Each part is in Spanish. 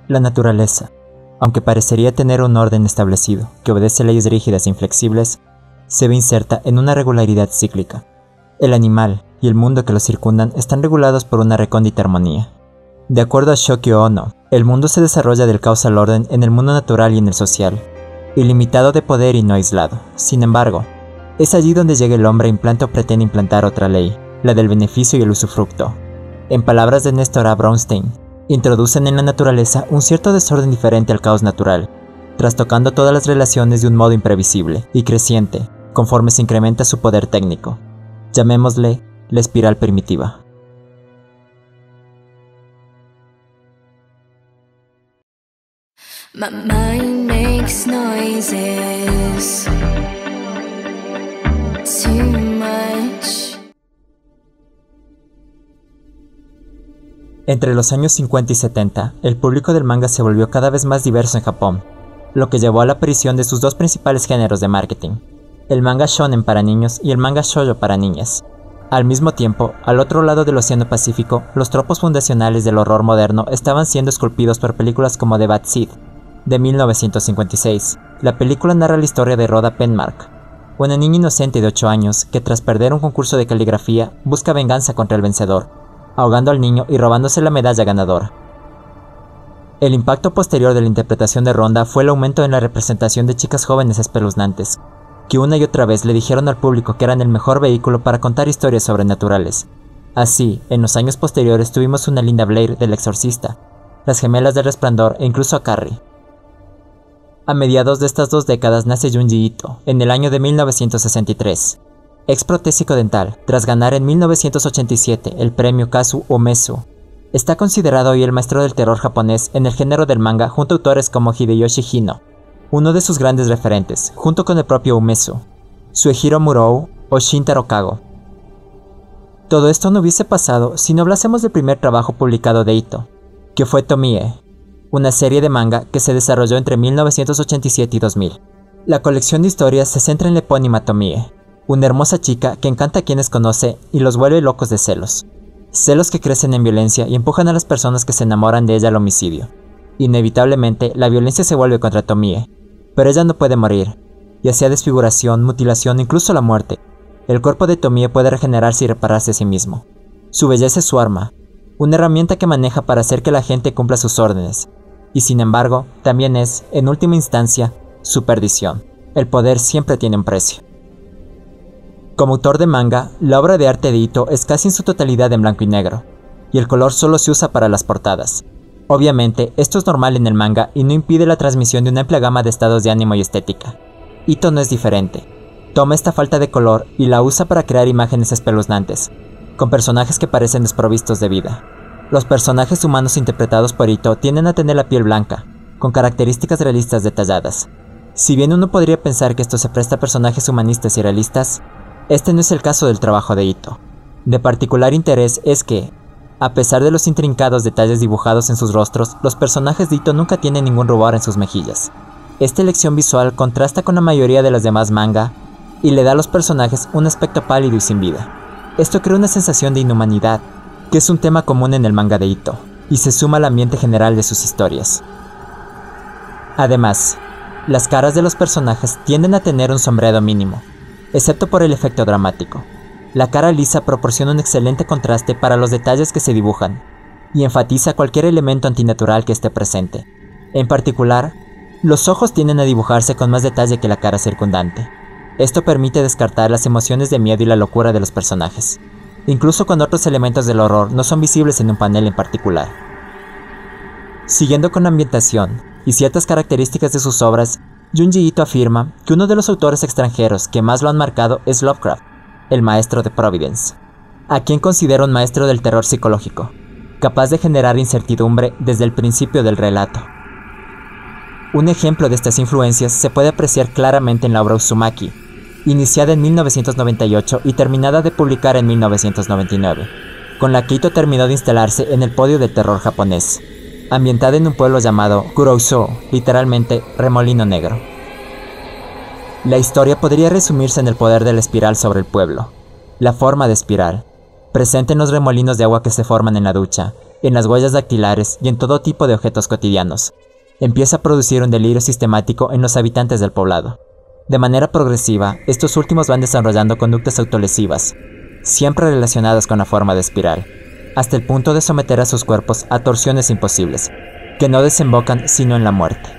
La naturaleza, aunque parecería tener un orden establecido que obedece leyes rígidas e inflexibles, se ve inserta en una regularidad cíclica. El animal y el mundo que lo circundan están regulados por una recóndita armonía. De acuerdo a Shokyo Ono, el mundo se desarrolla del caos al orden en el mundo natural y en el social, ilimitado de poder y no aislado. Sin embargo, es allí donde llega el hombre e implanta o pretende implantar otra ley, la del beneficio y el usufructo. En palabras de Néstor A. Brownstein, introducen en la naturaleza un cierto desorden diferente al caos natural, trastocando todas las relaciones de un modo imprevisible y creciente, conforme se incrementa su poder técnico. Llamémosle la espiral primitiva. My mind makes noises too much. Entre los años 50 y 70, el público del manga se volvió cada vez más diverso en Japón, lo que llevó a la aparición de sus dos principales géneros de marketing, el manga shonen para niños y el manga shoujo para niñas. Al mismo tiempo, al otro lado del Océano Pacífico, los tropos fundacionales del horror moderno estaban siendo esculpidos por películas como The Bad Seed, de 1956. La película narra la historia de Rhoda Penmark, una niña inocente de 8 años que tras perder un concurso de caligrafía busca venganza contra el vencedor, ahogando al niño y robándose la medalla ganadora. El impacto posterior de la interpretación de Rhoda fue el aumento en la representación de chicas jóvenes espeluznantes, que una y otra vez le dijeron al público que eran el mejor vehículo para contar historias sobrenaturales. Así, en los años posteriores tuvimos una Linda Blair del Exorcista, las gemelas del Resplandor e incluso a Carrie. A mediados de estas dos décadas nace Junji Ito, en el año de 1963. Ex protésico dental, tras ganar en 1987 el premio Kazu Umezu. Está considerado hoy el maestro del terror japonés en el género del manga junto a autores como Hideyoshi Hino, uno de sus grandes referentes, junto con el propio Umezu, Suehiro Murou o Shintaro Kago. Todo esto no hubiese pasado si no hablásemos del primer trabajo publicado de Ito, que fue Tomie, una serie de manga que se desarrolló entre 1987 y 2000. La colección de historias se centra en la epónima Tomie, una hermosa chica que encanta a quienes conoce y los vuelve locos de celos. Celos que crecen en violencia y empujan a las personas que se enamoran de ella al homicidio. Inevitablemente, la violencia se vuelve contra Tomie, pero ella no puede morir, ya sea desfiguración, mutilación o incluso la muerte. El cuerpo de Tomie puede regenerarse y repararse a sí mismo. Su belleza es su arma, una herramienta que maneja para hacer que la gente cumpla sus órdenes, y sin embargo, también es, en última instancia, su perdición. El poder siempre tiene un precio. Como autor de manga, la obra de arte de Ito es casi en su totalidad en blanco y negro, y el color solo se usa para las portadas. Obviamente, esto es normal en el manga y no impide la transmisión de una amplia gama de estados de ánimo y estética. Ito no es diferente. Toma esta falta de color y la usa para crear imágenes espeluznantes, con personajes que parecen desprovistos de vida. Los personajes humanos interpretados por Ito tienden a tener la piel blanca, con características realistas detalladas. Si bien uno podría pensar que esto se presta a personajes humanistas y realistas, este no es el caso del trabajo de Ito. De particular interés es que, a pesar de los intrincados detalles dibujados en sus rostros, los personajes de Ito nunca tienen ningún rubor en sus mejillas. Esta elección visual contrasta con la mayoría de las demás manga y le da a los personajes un aspecto pálido y sin vida. Esto crea una sensación de inhumanidad, que es un tema común en el manga de Ito, y se suma al ambiente general de sus historias. Además, las caras de los personajes tienden a tener un sombreado mínimo, excepto por el efecto dramático. La cara lisa proporciona un excelente contraste para los detalles que se dibujan, y enfatiza cualquier elemento antinatural que esté presente. En particular, los ojos tienden a dibujarse con más detalle que la cara circundante. Esto permite descartar las emociones de miedo y la locura de los personajes, incluso cuando otros elementos del horror no son visibles en un panel en particular. Siguiendo con la ambientación y ciertas características de sus obras, Junji Ito afirma que uno de los autores extranjeros que más lo han marcado es Lovecraft, el maestro de Providence, a quien considera un maestro del terror psicológico, capaz de generar incertidumbre desde el principio del relato. Un ejemplo de estas influencias se puede apreciar claramente en la obra Uzumaki, iniciada en 1998 y terminada de publicar en 1999, con la que Ito terminó de instalarse en el podio del terror japonés, ambientada en un pueblo llamado Kurousou, literalmente Remolino Negro. La historia podría resumirse en el poder de la espiral sobre el pueblo. La forma de espiral, presente en los remolinos de agua que se forman en la ducha, en las huellas dactilares y en todo tipo de objetos cotidianos. Empieza a producir un delirio sistemático en los habitantes del poblado. De manera progresiva, estos últimos van desarrollando conductas autolesivas, siempre relacionadas con la forma de espiral, hasta el punto de someter a sus cuerpos a torsiones imposibles, que no desembocan sino en la muerte.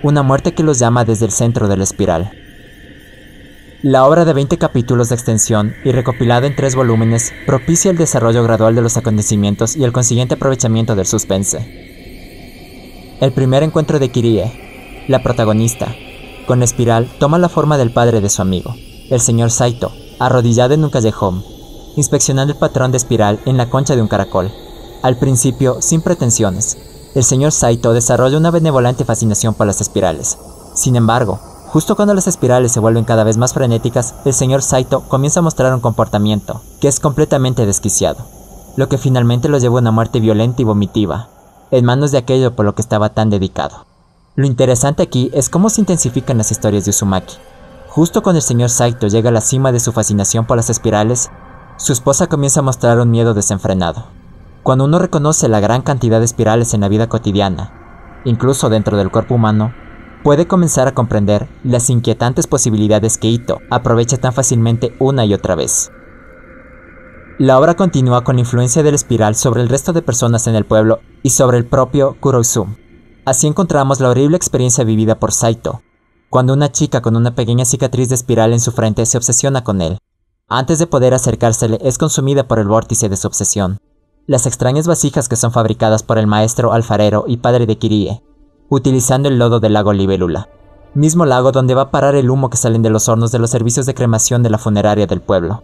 Una muerte que los llama desde el centro de la espiral. La obra de 20 capítulos de extensión y recopilada en 3 volúmenes propicia el desarrollo gradual de los acontecimientos y el consiguiente aprovechamiento del suspense. El primer encuentro de Kirie, la protagonista, con la espiral toma la forma del padre de su amigo, el señor Saito, arrodillado en un callejón, inspeccionando el patrón de espiral en la concha de un caracol. Al principio, sin pretensiones, el señor Saito desarrolla una benevolente fascinación por las espirales. Sin embargo, justo cuando las espirales se vuelven cada vez más frenéticas, el señor Saito comienza a mostrar un comportamiento que es completamente desquiciado, lo que finalmente lo lleva a una muerte violenta y vomitiva, en manos de aquello por lo que estaba tan dedicado. Lo interesante aquí es cómo se intensifican las historias de Uzumaki. Justo cuando el señor Saito llega a la cima de su fascinación por las espirales, su esposa comienza a mostrar un miedo desenfrenado. Cuando uno reconoce la gran cantidad de espirales en la vida cotidiana, incluso dentro del cuerpo humano, puede comenzar a comprender las inquietantes posibilidades que Ito aprovecha tan fácilmente una y otra vez. La obra continúa con la influencia de la espiral sobre el resto de personas en el pueblo y sobre el propio Kuroizu. Así encontramos la horrible experiencia vivida por Saito, cuando una chica con una pequeña cicatriz de espiral en su frente se obsesiona con él. Antes de poder acercársele, es consumida por el vórtice de su obsesión. Las extrañas vasijas que son fabricadas por el maestro alfarero y padre de Kirie, utilizando el lodo del lago Libélula, mismo lago donde va a parar el humo que salen de los hornos de los servicios de cremación de la funeraria del pueblo.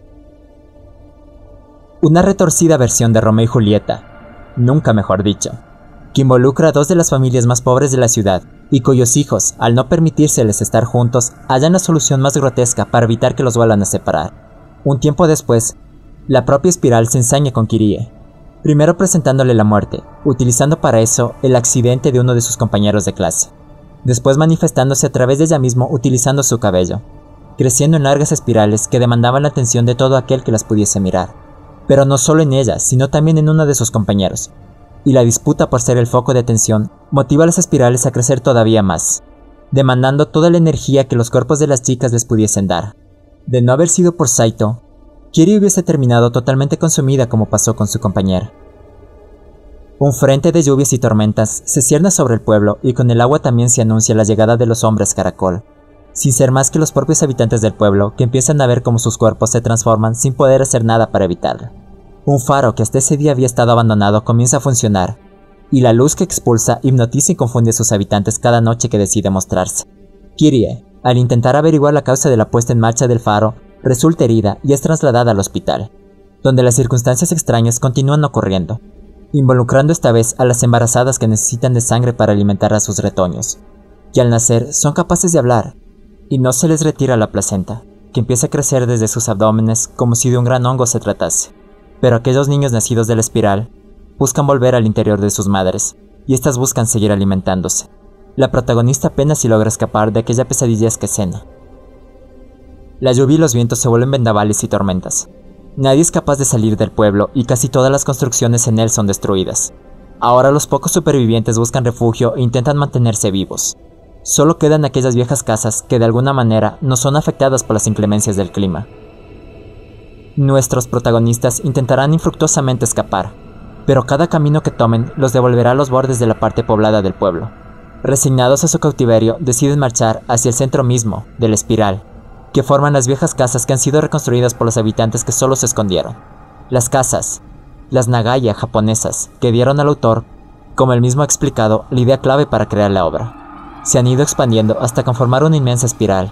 Una retorcida versión de Romeo y Julieta, nunca mejor dicho, que involucra a 2 de las familias más pobres de la ciudad y cuyos hijos, al no permitírseles estar juntos, hallan la solución más grotesca para evitar que los vuelvan a separar. Un tiempo después, la propia espiral se ensaña con Kirie, primero presentándole la muerte, utilizando para eso el accidente de uno de sus compañeros de clase, después manifestándose a través de ella mismo utilizando su cabello, creciendo en largas espirales que demandaban la atención de todo aquel que las pudiese mirar, pero no solo en ella, sino también en uno de sus compañeros, y la disputa por ser el foco de atención motiva a las espirales a crecer todavía más, demandando toda la energía que los cuerpos de las chicas les pudiesen dar. De no haber sido por Saito, Kirie hubiese terminado totalmente consumida como pasó con su compañera. Un frente de lluvias y tormentas se cierne sobre el pueblo y con el agua también se anuncia la llegada de los hombres caracol, sin ser más que los propios habitantes del pueblo que empiezan a ver cómo sus cuerpos se transforman sin poder hacer nada para evitarlo. Un faro que hasta ese día había estado abandonado comienza a funcionar, y la luz que expulsa hipnotiza y confunde a sus habitantes cada noche que decide mostrarse. Kirie, al intentar averiguar la causa de la puesta en marcha del faro, resulta herida y es trasladada al hospital, donde las circunstancias extrañas continúan ocurriendo, involucrando esta vez a las embarazadas que necesitan de sangre para alimentar a sus retoños, y al nacer son capaces de hablar, y no se les retira la placenta, que empieza a crecer desde sus abdómenes como si de un gran hongo se tratase. Pero aquellos niños nacidos de la espiral buscan volver al interior de sus madres, y éstas buscan seguir alimentándose. La protagonista apenas si logra escapar de aquella pesadillesca escena. La lluvia y los vientos se vuelven vendavales y tormentas. Nadie es capaz de salir del pueblo y casi todas las construcciones en él son destruidas. Ahora los pocos supervivientes buscan refugio e intentan mantenerse vivos. Solo quedan aquellas viejas casas que de alguna manera no son afectadas por las inclemencias del clima. Nuestros protagonistas intentarán infructuosamente escapar, pero cada camino que tomen los devolverá a los bordes de la parte poblada del pueblo. Resignados a su cautiverio, deciden marchar hacia el centro mismo de la espiral, que forman las viejas casas que han sido reconstruidas por los habitantes que solo se escondieron. Las casas, las nagaya japonesas, que dieron al autor, como él mismo ha explicado, la idea clave para crear la obra. Se han ido expandiendo hasta conformar una inmensa espiral,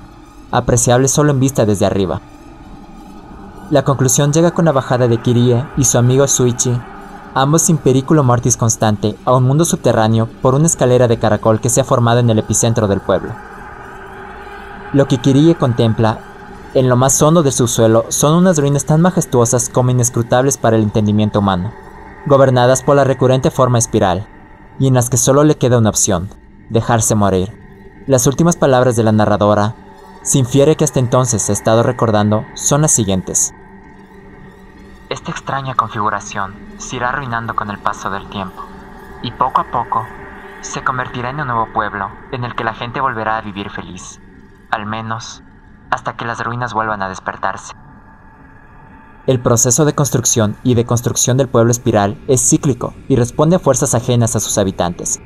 apreciable solo en vista desde arriba. La conclusión llega con la bajada de Kirie y su amigo Shuichi, ambos sin periculum mortis constante, a un mundo subterráneo por una escalera de caracol que se ha formado en el epicentro del pueblo. Lo que Kirie contempla, en lo más hondo del subsuelo, son unas ruinas tan majestuosas como inescrutables para el entendimiento humano, gobernadas por la recurrente forma espiral, y en las que solo le queda una opción: dejarse morir. Las últimas palabras de la narradora, se infiere que hasta entonces ha estado recordando, son las siguientes: Esta extraña configuración se irá arruinando con el paso del tiempo, y poco a poco se convertirá en un nuevo pueblo en el que la gente volverá a vivir feliz, al menos hasta que las ruinas vuelvan a despertarse. El proceso de construcción y deconstrucción del pueblo espiral es cíclico y responde a fuerzas ajenas a sus habitantes,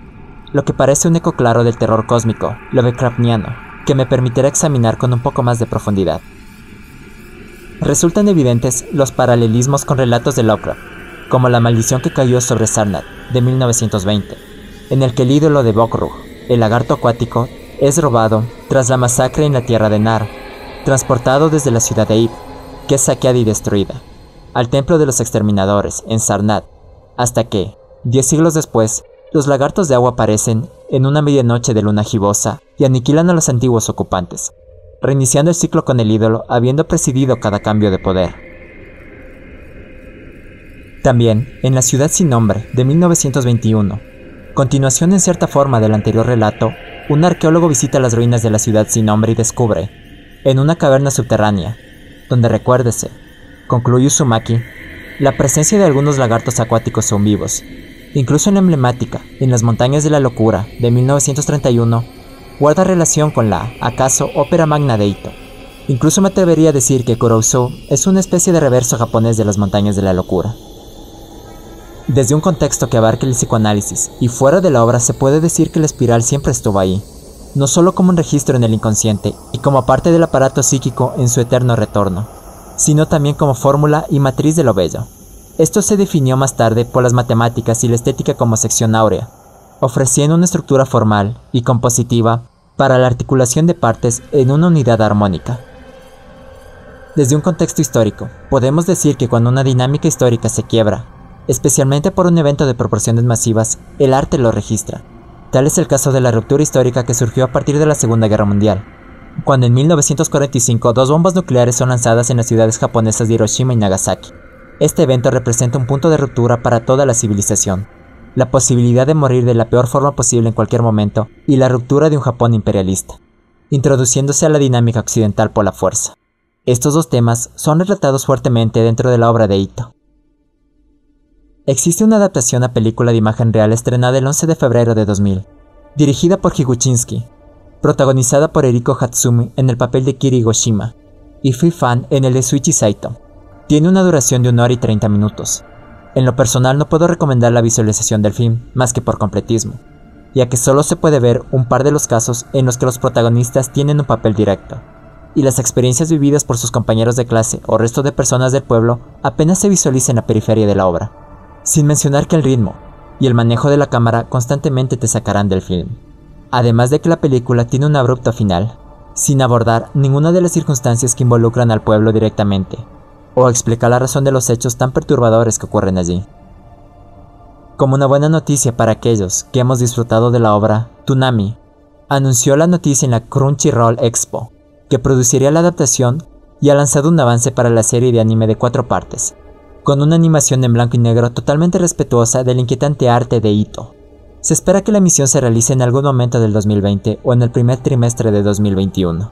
lo que parece un eco claro del terror cósmico Lovecraftiano, que me permitirá examinar con un poco más de profundidad. Resultan evidentes los paralelismos con relatos de Lovecraft, como La maldición que cayó sobre Sarnath, de 1920, en el que el ídolo de Bokrug, el lagarto acuático, es robado tras la masacre en la tierra de Nar, transportado desde la ciudad de Ib, que es saqueada y destruida, al templo de los exterminadores, en Sarnath, hasta que, 10 siglos después, los lagartos de agua aparecen en una medianoche de luna gibosa y aniquilan a los antiguos ocupantes, reiniciando el ciclo con el ídolo habiendo presidido cada cambio de poder. También, en La ciudad sin nombre, de 1921, continuación en cierta forma del anterior relato, un arqueólogo visita las ruinas de la ciudad sin nombre y descubre, en una caverna subterránea, donde recuérdese, concluye Uzumaki, la presencia de algunos lagartos acuáticos aún vivos. Incluso en la emblemática, en las montañas de la locura, de 1931, guarda relación con la, acaso, ópera magna de Ito. Incluso me atrevería a decir que Kurousou es una especie de reverso japonés de las montañas de la locura. Desde un contexto que abarque el psicoanálisis y fuera de la obra se puede decir que la espiral siempre estuvo ahí, no solo como un registro en el inconsciente y como parte del aparato psíquico en su eterno retorno, sino también como fórmula y matriz de lo bello. Esto se definió más tarde por las matemáticas y la estética como sección áurea, ofreciendo una estructura formal y compositiva para la articulación de partes en una unidad armónica. Desde un contexto histórico, podemos decir que cuando una dinámica histórica se quiebra, especialmente por un evento de proporciones masivas, el arte lo registra. Tal es el caso de la ruptura histórica que surgió a partir de la Segunda Guerra Mundial, cuando en 1945 2 bombas nucleares son lanzadas en las ciudades japonesas de Hiroshima y Nagasaki. Este evento representa un punto de ruptura para toda la civilización, la posibilidad de morir de la peor forma posible en cualquier momento y la ruptura de un Japón imperialista, introduciéndose a la dinámica occidental por la fuerza. Estos dos temas son retratados fuertemente dentro de la obra de Ito. Existe una adaptación a película de imagen real estrenada el 11 de febrero de 2000, dirigida por Higuchinsky, protagonizada por Eriko Hatsumi en el papel de Kiri Higoshima y Fui Fan en el de Shuichi Saito. Tiene una duración de 1 hora y 30 minutos. En lo personal no puedo recomendar la visualización del film, más que por completismo, ya que solo se puede ver un par de los casos en los que los protagonistas tienen un papel directo, y las experiencias vividas por sus compañeros de clase o resto de personas del pueblo apenas se visualizan en la periferia de la obra, sin mencionar que el ritmo y el manejo de la cámara constantemente te sacarán del film. Además de que la película tiene un abrupto final, sin abordar ninguna de las circunstancias que involucran al pueblo directamente, o explicar la razón de los hechos tan perturbadores que ocurren allí. Como una buena noticia para aquellos que hemos disfrutado de la obra, Toonami anunció la noticia en la Crunchyroll Expo, que produciría la adaptación y ha lanzado un avance para la serie de anime de 4 partes, con una animación en blanco y negro totalmente respetuosa del inquietante arte de Ito. Se espera que la emisión se realice en algún momento del 2020 o en el primer trimestre de 2021.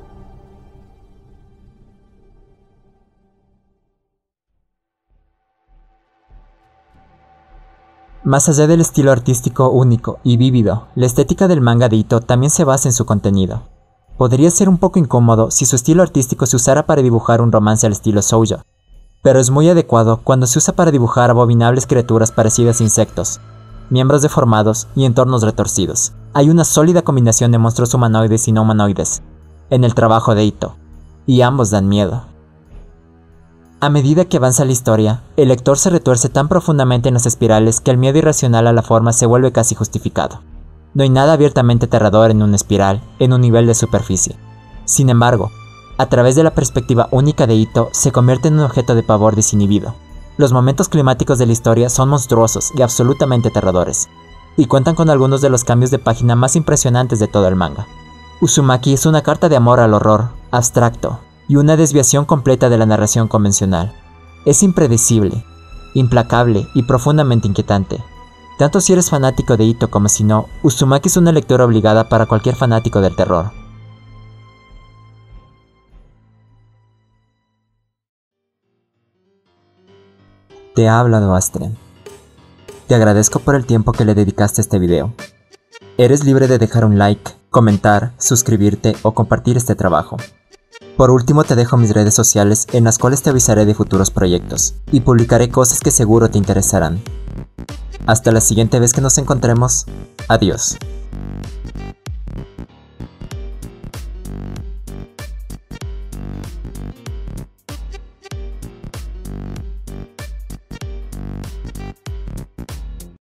Más allá del estilo artístico único y vívido, la estética del manga de Ito también se basa en su contenido. Podría ser un poco incómodo si su estilo artístico se usara para dibujar un romance al estilo shoujo, pero es muy adecuado cuando se usa para dibujar abominables criaturas parecidas a insectos, miembros deformados y entornos retorcidos. Hay una sólida combinación de monstruos humanoides y no humanoides en el trabajo de Ito, y ambos dan miedo. A medida que avanza la historia, el lector se retuerce tan profundamente en las espirales que el miedo irracional a la forma se vuelve casi justificado. No hay nada abiertamente aterrador en una espiral, en un nivel de superficie. Sin embargo, a través de la perspectiva única de Ito, se convierte en un objeto de pavor desinhibido. Los momentos climáticos de la historia son monstruosos y absolutamente aterradores, y cuentan con algunos de los cambios de página más impresionantes de todo el manga. Uzumaki es una carta de amor al horror, abstracto, y una desviación completa de la narración convencional. Es impredecible, implacable y profundamente inquietante. Tanto si eres fanático de Ito como si no, Uzumaki es una lectura obligada para cualquier fanático del terror. Te ha hablado Astrian. Te agradezco por el tiempo que le dedicaste a este video. Eres libre de dejar un like, comentar, suscribirte o compartir este trabajo. Por último te dejo mis redes sociales en las cuales te avisaré de futuros proyectos y publicaré cosas que seguro te interesarán. Hasta la siguiente vez que nos encontremos, adiós.